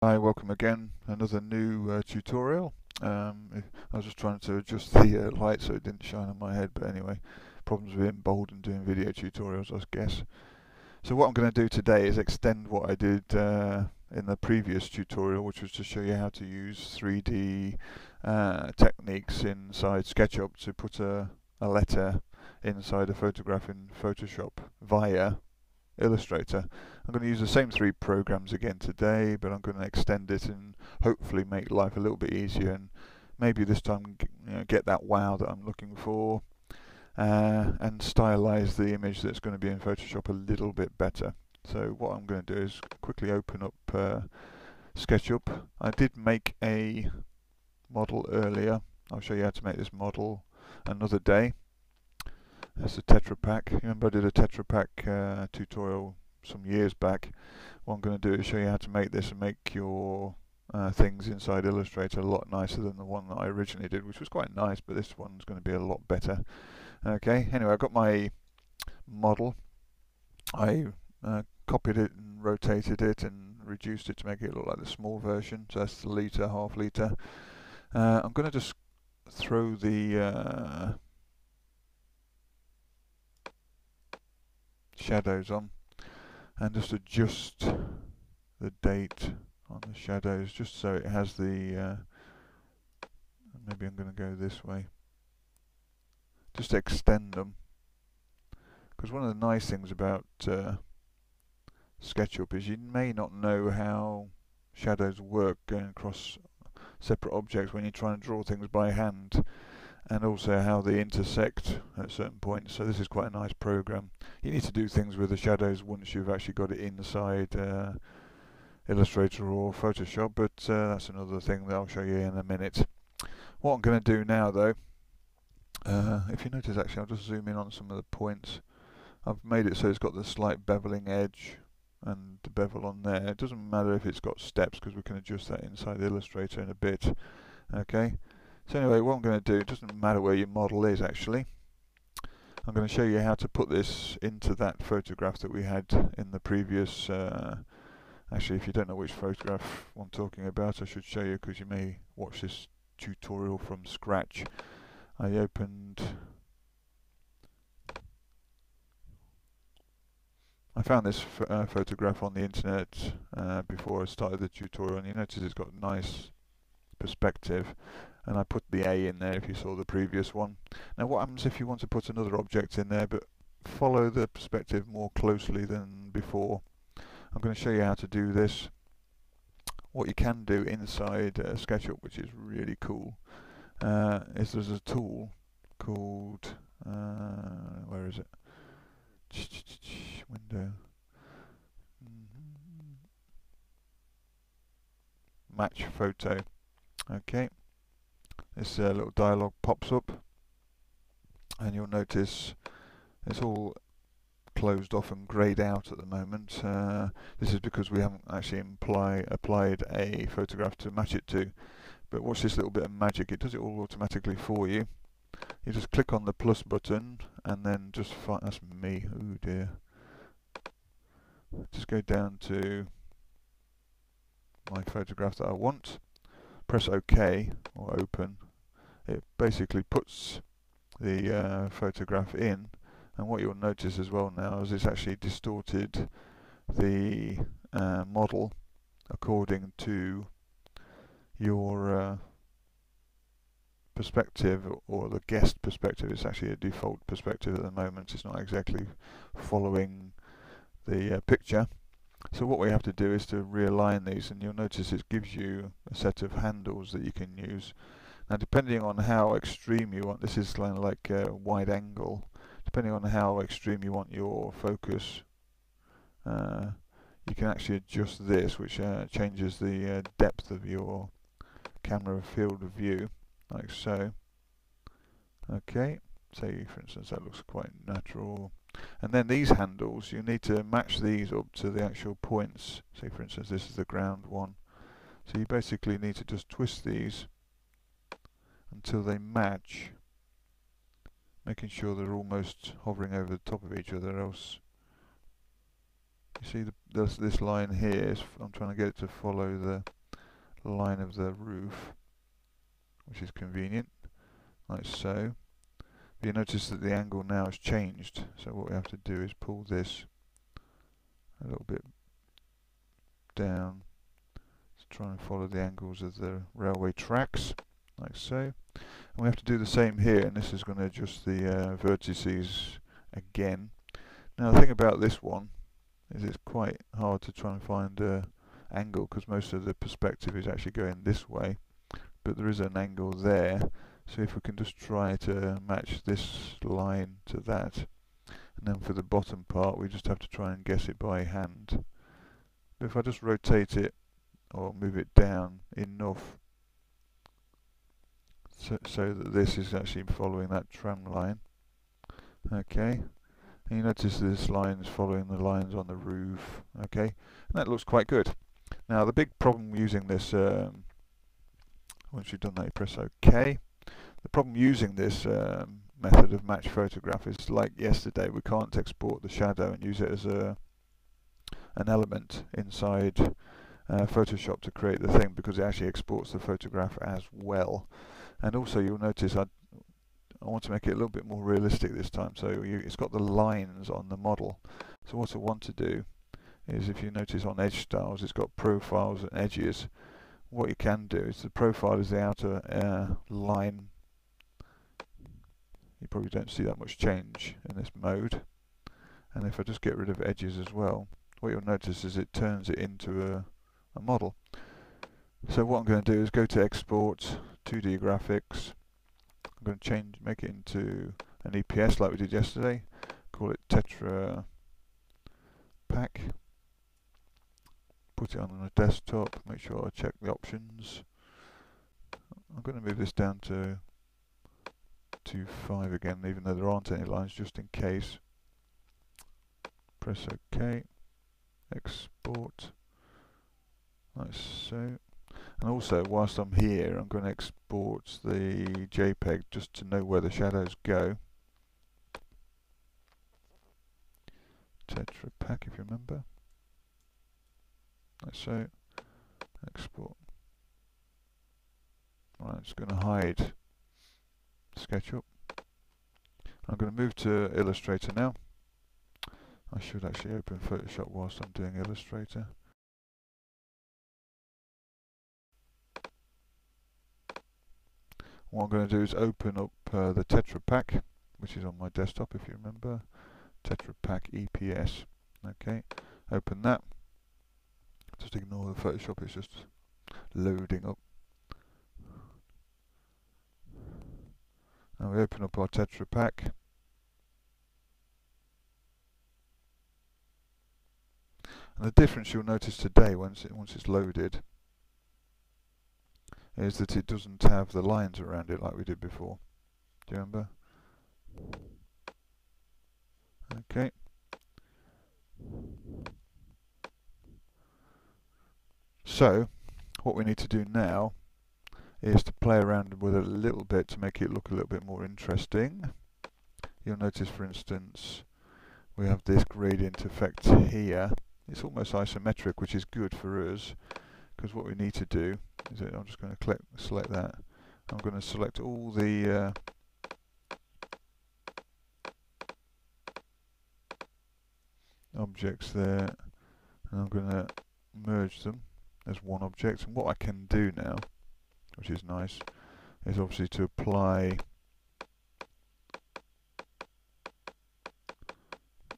Hi, welcome again. Another new tutorial. I was just trying to adjust the light so it didn't shine on my head, but anyway, problems with being bold and doing video tutorials, I guess. So what I'm going to do today is extend what I did in the previous tutorial, which was to show you how to use 3D techniques inside SketchUp to put a letter inside a photograph in Photoshop via Illustrator. I'm going to use the same three programs again today, but I'm going to extend it and hopefully make life a little bit easier, and maybe this time get that wow that I'm looking for, and stylize the image that's going to be in Photoshop a little bit better. So what I'm going to do is quickly open up SketchUp. I did make a model earlier. I'll show you how to make this model another day. That's a Tetra Pak. Remember I did a Tetra Pak tutorial some years back. What I'm going to do is show you how to make this and make your things inside Illustrator a lot nicer than the one that I originally did, which was quite nice, but this one's going to be a lot better. Okay, anyway, I've got my model. I copied it and rotated it and reduced it to make it look like the small version, so that's the litre, half litre. I'm going to just throw the shadows on and just adjust the date on the shadows just so it has the maybe I'm going to go this way, just extend them, because one of the nice things about SketchUp is you may not know how shadows work going across separate objects when you're trying to draw things by hand, and also how they intersect at certain points. So this is quite a nice program. You need to do things with the shadows once you've actually got it inside Illustrator or Photoshop, but that's another thing that I'll show you in a minute. What I'm going to do now though, if you notice, actually I'll just zoom in on some of the points. I've made it so it's got the slight beveling edge and the bevel on there. It doesn't matter if it's got steps because we can adjust that inside Illustrator in a bit. Okay, so anyway, what I'm going to do, it doesn't matter where your model is actually. I'm going to show you how to put this into that photograph that we had in the previous actually, if you don't know which photograph I'm talking about, I should show you because you may watch this tutorial from scratch. I found this photograph on the internet before I started the tutorial, and you notice it's got nice perspective, and I put the A in there if you saw the previous one. Now what happens if you want to put another object in there but follow the perspective more closely than before? I'm going to show you how to do this. What you can do inside SketchUp, which is really cool, is there's a tool called where is it? Window. Match photo. Okay, this little dialog pops up, and you'll notice it's all closed off and greyed out at the moment. This is because we haven't actually applied a photograph to match it to. But watch this little bit of magic, it does it all automatically for you. You just click on the plus button and then just find, that's me, oh dear. Just go down to my photograph that I want, press OK or open. It basically puts the photograph in, and what you'll notice as well now is it's actually distorted the model according to your perspective, or the guest perspective. It's actually a default perspective at the moment. It's not exactly following the picture. So what we have to do is to realign these, and you'll notice it gives you a set of handles that you can use. Now depending on how extreme you want, this is kind of like a wide angle, depending on how extreme you want your focus, you can actually adjust this, which changes the depth of your camera field of view, like so. Okay, say for instance that looks quite natural. And then these handles, you need to match these up to the actual points. Say for instance this is the ground one. So you basically need to just twist these until they match, making sure they're almost hovering over the top of each other, else You see this line here is, I'm trying to get it to follow the line of the roof, which is convenient, like so. But you notice that the angle now has changed, so what we have to do is pull this a little bit down to try and follow the angles of the railway tracks, like so. And we have to do the same here, and this is going to adjust the vertices again. Now the thing about this one is it's quite hard to try and find an angle, because most of the perspective is actually going this way, but there is an angle there. So if we can just try to match this line to that, and then for the bottom part we just have to try and guess it by hand. But if I just rotate it or move it down enough so that this is actually following that tram line, okay, and you notice this line is following the lines on the roof, okay, and that looks quite good. Now the big problem using this, once you've done that you press OK. The problem using this method of match photograph is, like yesterday, we can't export the shadow and use it as an element inside Photoshop to create the thing, because it actually exports the photograph as well. And also you'll notice I want to make it a little bit more realistic this time, so it's got the lines on the model. So what I want to do is, if you notice on edge styles it's got profiles and edges. What you can do is, the profile is the outer line. You probably don't see that much change in this mode, and if I just get rid of edges as well, what you'll notice is it turns it into a model. So what I'm going to do is go to Export, 2D Graphics. I'm going to make it into an EPS like we did yesterday. Call it Tetra Pack. Put it on a desktop. Make sure I check the options. I'm going to move this down to 2.5 again, even though there aren't any lines, just in case. Press OK. Export. Like so. And also, whilst I'm here, I'm going to export the JPEG just to know where the shadows go. Tetra Pack, if you remember. Like so. Export. Right, I'm just going to hide SketchUp. I'm going to move to Illustrator now. I should actually open Photoshop whilst I'm doing Illustrator. What I'm going to do is open up the Tetra Pack, which is on my desktop, if you remember. Tetra Pack EPS. Okay, open that. Just ignore the Photoshop, it's just loading up. Now we open up our Tetra Pack. And the difference you'll notice today, once it's loaded, is that it doesn't have the lines around it like we did before. Do you remember? Okay. So, what we need to do now is to play around with it a little bit to make it look a little bit more interesting. You'll notice, for instance, we have this gradient effect here. It's almost isometric, which is good for us, because what we need to do is that I'm just going to select that. I'm going to select all the objects there, and I'm going to merge them as one object. And what I can do now, which is nice, is obviously to apply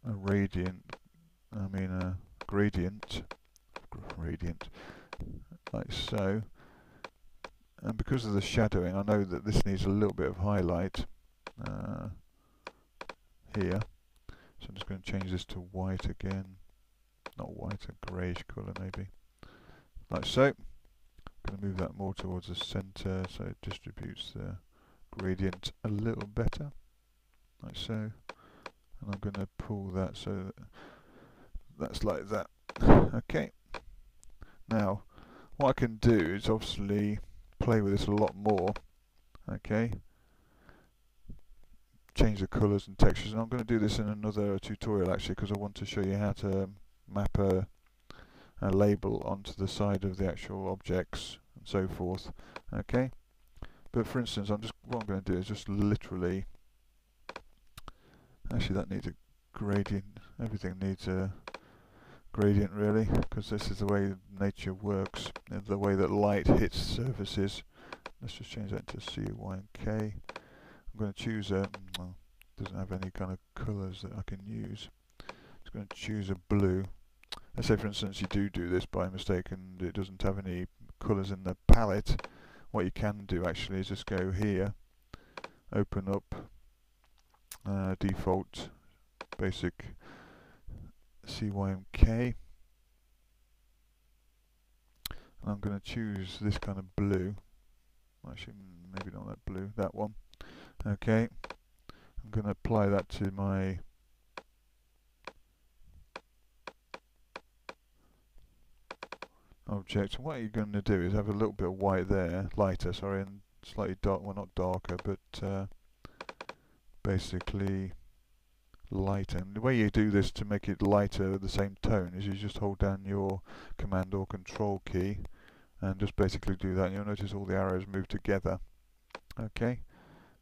a gradient, like so. And because of the shadowing, I know that this needs a little bit of highlight here. So I'm just going to change this to white again. Not white, a greyish colour maybe. Like so. I'm going to move that more towards the centre so it distributes the gradient a little better. Like so. And I'm going to pull that so that that's like that. Okay. Now, what I can do is obviously play with this a lot more. Okay. Change the colours and textures, and I'm going to do this in another tutorial actually, because I want to show you how to map a label onto the side of the actual objects and so forth. Okay, but for instance, what I'm going to do is just literally, actually that needs a gradient, everything needs a gradient really, because this is the way nature works, the way that light hits surfaces. Let's just change that to C, Y and K. I'm going to choose a, well, doesn't have any kind of colours that I can use. Just going to choose a blue. Let's say for instance you do this by mistake and it doesn't have any colours in the palette. What you can do actually is just go here, open up default basic CYMK, and I'm going to choose this kind of blue. Actually, maybe not that blue, that one. Okay, I'm going to apply that to my object. And what you're going to do is have a little bit of white there, lighter, sorry, and slightly dark, well not darker, but basically lighter. And the way you do this to make it lighter the same tone is you just hold down your command or control key and just basically do that, and you'll notice all the arrows move together. Okay,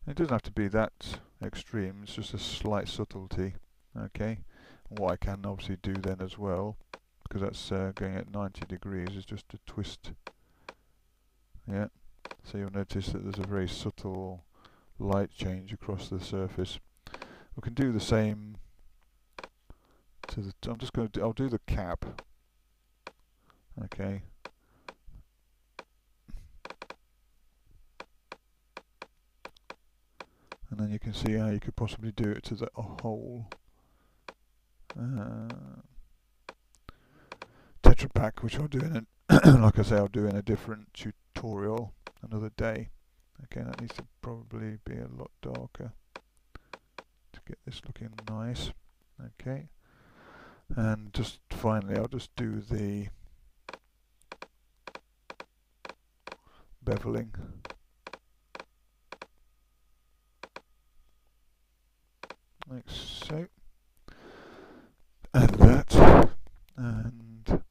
it doesn't have to be that extreme, it's just a slight subtlety. Okay, and what I can obviously do then as well, because that's going at 90 degrees, is just to twist. Yeah, so you'll notice that there's a very subtle light change across the surface. We can do the same to the, I'll do the cap. Okay. And then you can see how you could possibly do it to the whole Tetra Pak, which I'll do in a like I say, I'll do in a different tutorial another day. Okay, that needs to probably be a lot darker to get this looking nice. Okay, and just finally I'll just do the beveling. Like so. Add that, and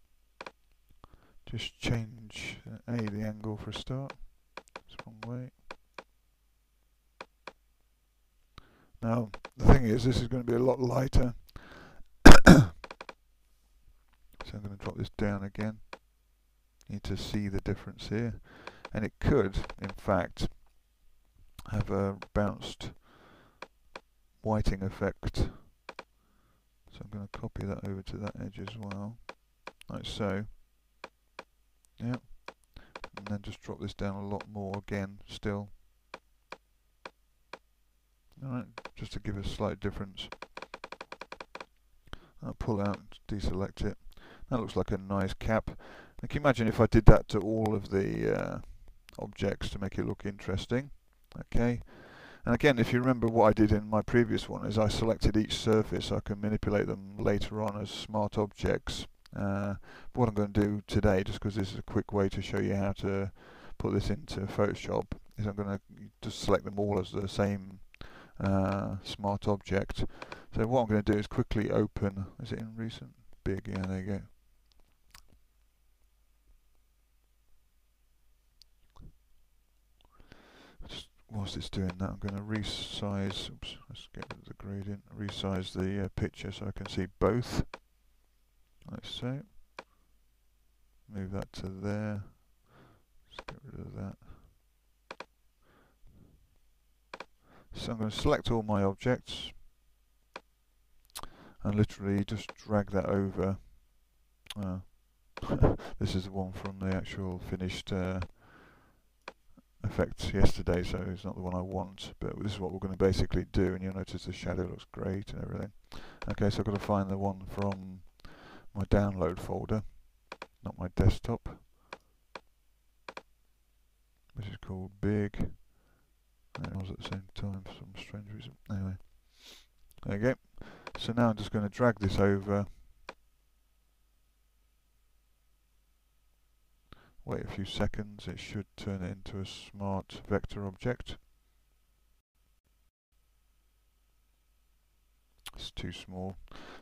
just change the angle for a start. It's one way. Now the thing is, this is going to be a lot lighter, so I'm going to drop this down again. You need to see the difference here, and it could in fact have a bounced whiting effect. So I'm going to copy that over to that edge as well, like so. Yep, and then just drop this down a lot more again still. Alright, just to give a slight difference. I'll pull out, deselect it. That looks like a nice cap. Now, can you imagine if I did that to all of the objects to make it look interesting? Okay. And again, if you remember what I did in my previous one, is I selected each surface so I can manipulate them later on as smart objects. But what I'm going to do today, just because this is a quick way to show you how to put this into Photoshop, is I'm going to just select them all as the same smart object. So what I'm going to do is quickly open, is it in recent? Big, yeah, there you go. Just whilst it's doing that, I'm going to resize, oops, let's get rid of the gradient, resize the picture so I can see both, like so. Move that to there, let's get rid of that. So I'm going to select all my objects and literally just drag that over. This is the one from the actual finished effects yesterday, so it's not the one I want, but this is what we're going to basically do, and you'll notice the shadow looks great and everything. Okay, so I've got to find the one from my download folder, not my desktop, which is called Big. And it was at the same time for some strange reason. Anyway, there you go. So now I'm just going to drag this over, wait a few seconds, it should turn it into a smart vector object. It's too small,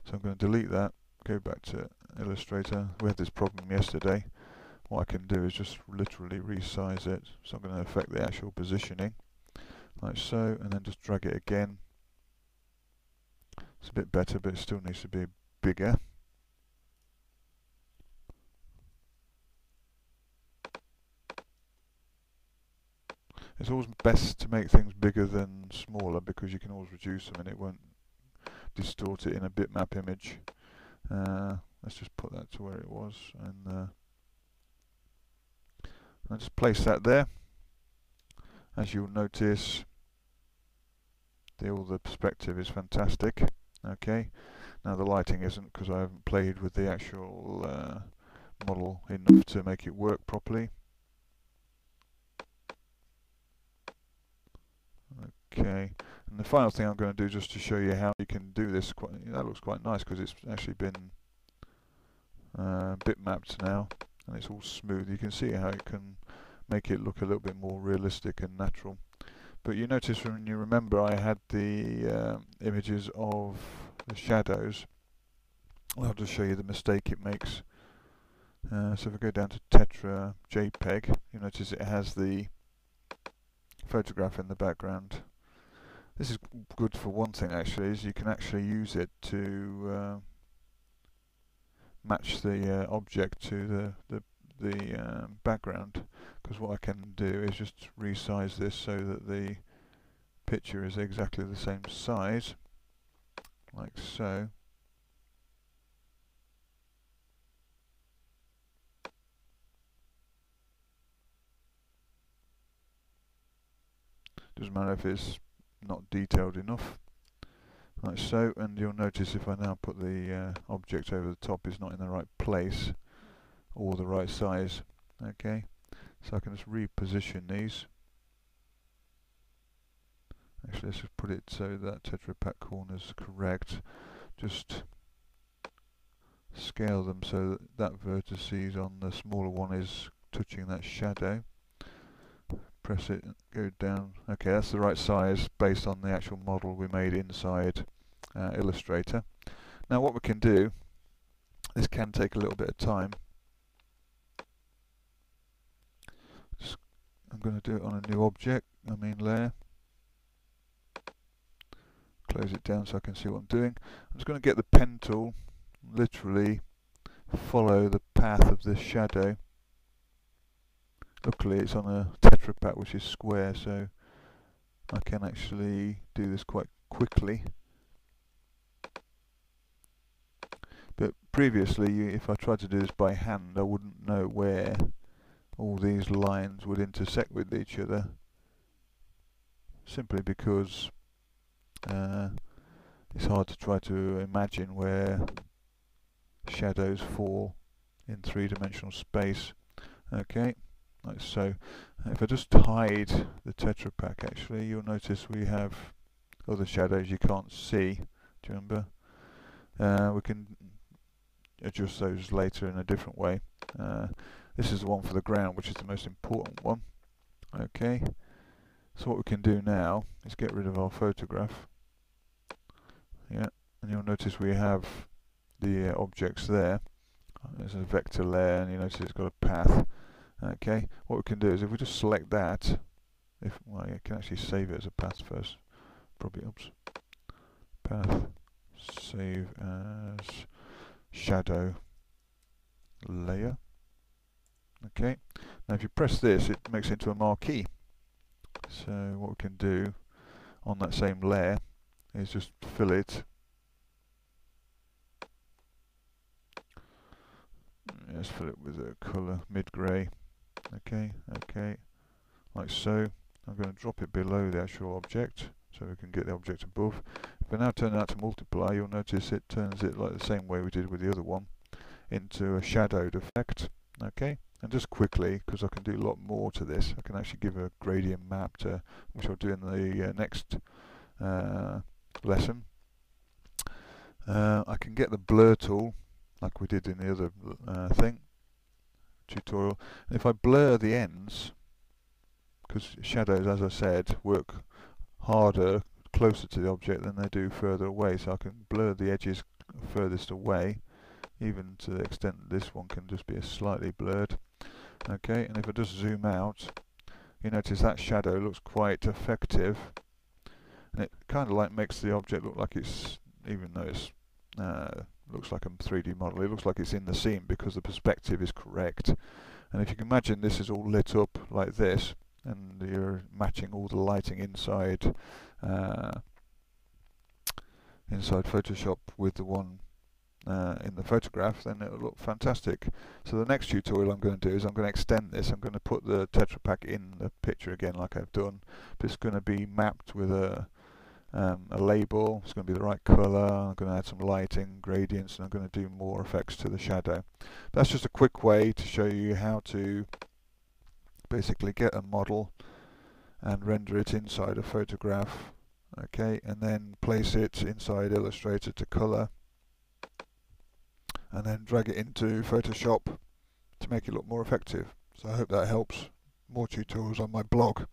so I'm going to delete that, go back to Illustrator. We had this problem yesterday. What I can do is just literally resize it. It's not going to affect the actual positioning, like so, and then just drag it again. It's a bit better, but it still needs to be bigger. It's always best to make things bigger than smaller because you can always reduce them and it won't distort it in a bitmap image. Let's just put that to where it was, and I'll just place that there. As you'll notice, all the perspective is fantastic. Okay, now the lighting isn't because I haven't played with the actual model enough to make it work properly. Okay, and the final thing I'm going to do, just to show you how you can do this, that looks quite nice because it's actually been bitmapped now and it's all smooth. You can see how it can make it look a little bit more realistic and natural. But you notice, when you remember, I had the images of the shadows. I'll just show you the mistake it makes. So if I go down to Tetra JPEG, you notice it has the photograph in the background. This is good for one thing actually, is you can actually use it to match the object to the background, because what I can do is just resize this so that the picture is exactly the same size, like so. Doesn't matter if it's not detailed enough, like so. And you'll notice if I now put the object over the top, it's not in the right place or the right size. Okay, so I can just reposition these. Actually, let's just put it so that Tetra Pak corner is correct. Just scale them so that vertices on the smaller one is touching that shadow. Press it, go down. Okay, that's the right size based on the actual model we made inside Illustrator. Now what we can do, this can take a little bit of time. I'm going to do it on a new object, layer. Close it down so I can see what I'm doing. I'm just going to get the pen tool, literally follow the path of this shadow. Luckily it's on a Tetra Pak which is square, so I can actually do this quite quickly. But previously, if I tried to do this by hand, I wouldn't know where all these lines would intersect with each other, simply because it's hard to try to imagine where shadows fall in three-dimensional space. Okay, like so. If I just hide the Tetra Pak, actually, you'll notice we have other shadows you can't see. Do you remember? We can adjust those later in a different way. This is the one for the ground, which is the most important one. Okay, so what we can do now is get rid of our photograph. Yeah, and you'll notice we have the objects there. There's a vector layer, and you notice it's got a path. Okay, what we can do is if we just select that, well, you can actually save it as a path first. Probably, oops. Path, save as shadow layer. Okay, now if you press this, it makes it into a marquee. So what we can do on that same layer is just fill it. Let's fill it with a colour mid-grey. Okay, like so. I'm going to drop it below the actual object so we can get the object above. If I now turn that to multiply, you'll notice it turns it like the same way we did with the other one, into a shadowed effect. Okay, and just quickly, because I can do a lot more to this, I can actually give a gradient map to, which I'll do in the next lesson. I can get the blur tool like we did in the other tutorial, and if I blur the ends, because shadows, as I said, work harder closer to the object than they do further away, so I can blur the edges furthest away. even to the extent that this one can just be slightly blurred. Okay, and if I just zoom out, you notice that shadow looks quite effective, and it kind of like makes the object look like it's, even though it's looks like a 3D model, it looks like it's in the scene because the perspective is correct. And if you can imagine this is all lit up like this, and you're matching all the lighting inside inside Photoshop with the one in the photograph, then it'll look fantastic. So the next tutorial I'm going to do is I'm going to extend this. I'm going to put the Tetra Pak in the picture again like I've done, but it's going to be mapped with a label. It's going to be the right colour. I'm going to add some lighting, gradients, and I'm going to do more effects to the shadow. That's just a quick way to show you how to basically get a model and render it inside a photograph, okay, and then place it inside Illustrator to colour, and then drag it into Photoshop to make it look more effective. So I hope that helps. More tutorials on my blog.